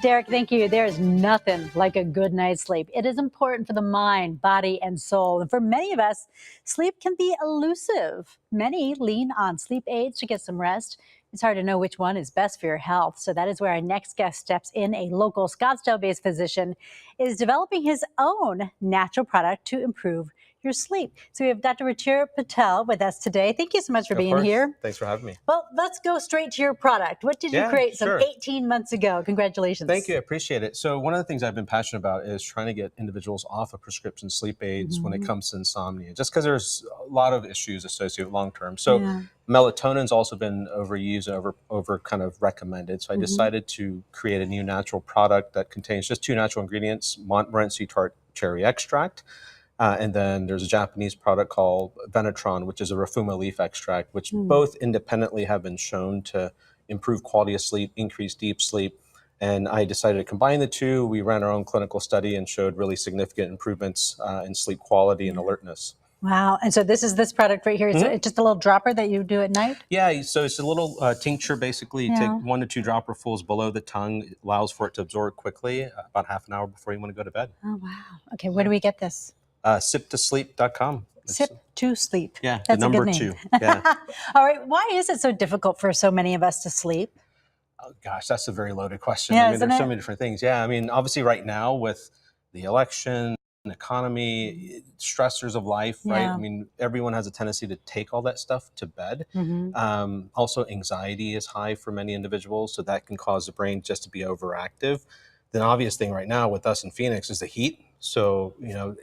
Derek, thank you. There is nothing like a good night's sleep. It is important for the mind, body, and soul. And for many of us, sleep can be elusive. Many lean on sleep aids to get some rest. It's hard to know which one is best for your health. So that is where our next guest steps in. A local Scottsdale-based physician is developing his own natural product to improve your sleep. So we have Dr. Ruchir Patel with us today. Thank you so much for being here. Thanks for having me. Well, let's go straight to your product. What did you create some 18 months ago? Congratulations. Thank you. I appreciate it. So one of the things I've been passionate about is trying to get individuals off of prescription sleep aids when it comes to insomnia, just because there's a lot of issues associated with long-term. So melatonin's also been overused and over kind of recommended. So I decided to create a new natural product that contains just two natural ingredients, Montmorency tart cherry extract. And then there's a Japanese product called Venetron, which is a Rafuma leaf extract, which both independently have been shown to improve quality of sleep, increase deep sleep. And I decided to combine the two. We ran our own clinical study and showed really significant improvements in sleep quality and alertness. Wow. And so this is this product right here. It's just a little dropper that you do at night? Yeah. So it's a little tincture, basically. You take 1 to 2 dropperfuls below the tongue. It allows for it to absorb quickly, about half an hour before you want to go to bed. Oh, wow. Okay. Where do we get this? Sip2sleep.com. Sip to sleep. Yeah, that's the number a good name. 2. Yeah. All right. Why is it so difficult for so many of us to sleep? Oh, gosh, that's a very loaded question. Yeah, I mean, there's so many different things. Yeah, I mean, obviously right now with the election, economy, stressors of life, right? I mean, everyone has a tendency to take all that stuff to bed. Also, anxiety is high for many individuals, so that can cause the brain just to be overactive. The obvious thing right now with us in Phoenix is the heat. So,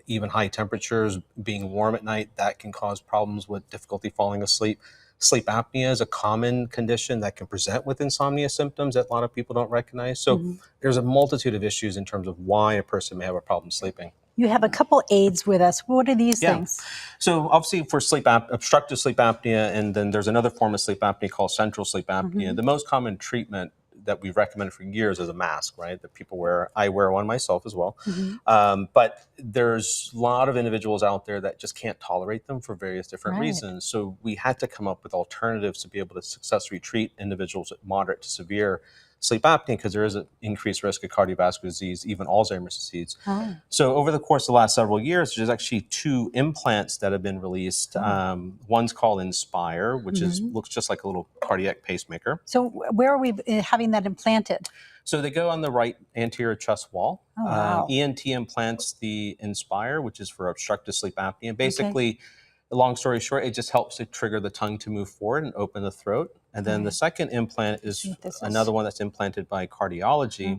even high temperatures, being warm at night, that can cause problems with difficulty falling asleep. Sleep apnea is a common condition that can present with insomnia symptoms that a lot of people don't recognize. So there's a multitude of issues in terms of why a person may have a problem sleeping. You have a couple aids with us. What are these things? So obviously for obstructive sleep apnea, and then there's another form of sleep apnea called central sleep apnea. The most common treatment that we've recommended for years is a mask, right? That people wear. I wear one myself as well. But there's a lot of individuals out there that just can't tolerate them for various different reasons. So we had to come up with alternatives to be able to successfully treat individuals with moderate to severe sleep apnea, because there is an increased risk of cardiovascular disease, even Alzheimer's disease. So over the course of the last several years, there's actually 2 implants that have been released. One's called Inspire, which looks just like a little cardiac pacemaker. So where are we having that implanted? So they go on the right anterior chest wall. ENT implants the Inspire, which is for obstructive sleep apnea. Basically, long story short, it just helps to trigger the tongue to move forward and open the throat. And then the second implant is another one that's implanted by cardiology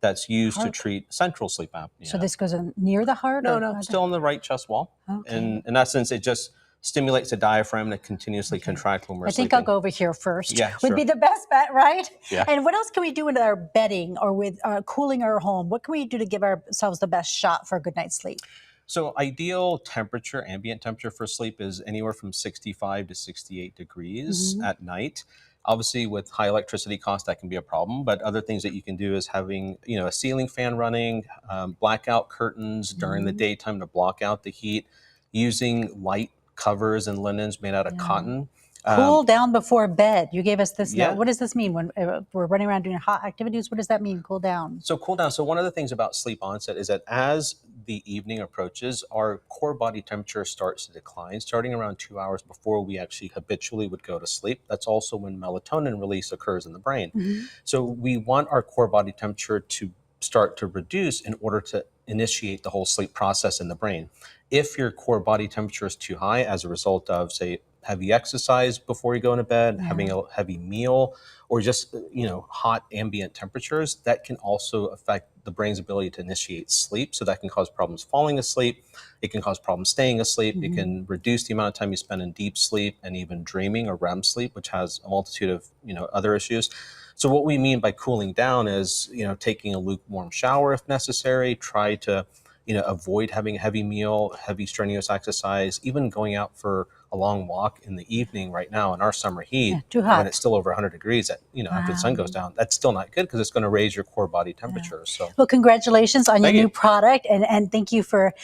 that's used to treat central sleep apnea. So this goes near the heart? No, still on the right chest wall. And in essence, it just stimulates the diaphragm to continuously contract when we're sleeping. I think I'll go over here first. Yeah, would be the best bet, right? Yeah. And what else can we do with our bedding or with cooling our home? What can we do to give ourselves the best shot for a good night's sleep? So ideal temperature, ambient temperature for sleep is anywhere from 65 to 68 degrees at night. Obviously, with high electricity costs, that can be a problem. But other things that you can do is having, a ceiling fan running, blackout curtains during the daytime to block out the heat, using light covers and linens made out of cotton. Cool down before bed. You gave us this note. What does this mean when we're running around doing hot activities? What does that mean, cool down? So cool down. So one of the things about sleep onset is that as the evening approaches, our core body temperature starts to decline, starting around 2 hours before we actually habitually would go to sleep. That's also when melatonin release occurs in the brain. So we want our core body temperature to start to reduce in order to initiate the whole sleep process in the brain. If your core body temperature is too high as a result of, say, heavy exercise before you go into bed, having a heavy meal, or just, hot ambient temperatures, that can also affect the brain's ability to initiate sleep. So that can cause problems falling asleep. It can cause problems staying asleep. It can reduce the amount of time you spend in deep sleep and even dreaming or REM sleep, which has a multitude of, other issues. So what we mean by cooling down is, taking a lukewarm shower if necessary, try to, avoid having a heavy meal, heavy strenuous exercise, even going out for a long walk in the evening right now in our summer heat, too hot. when it's still over 100 degrees after the sun goes down. That's still not good because it's going to raise your core body temperature. So, well, congratulations on your new product. And thank you for,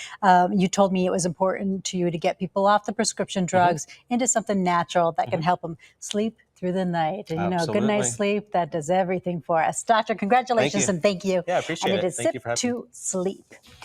you told me it was important to you to get people off the prescription drugs into something natural that can help them sleep through the night. And, a good night's Absolutely. sleep, that does everything for us. Doctor, Thank congratulations you. and thank you. Yeah, I And appreciate it it. is Thank you Sip for having me. to Sleep.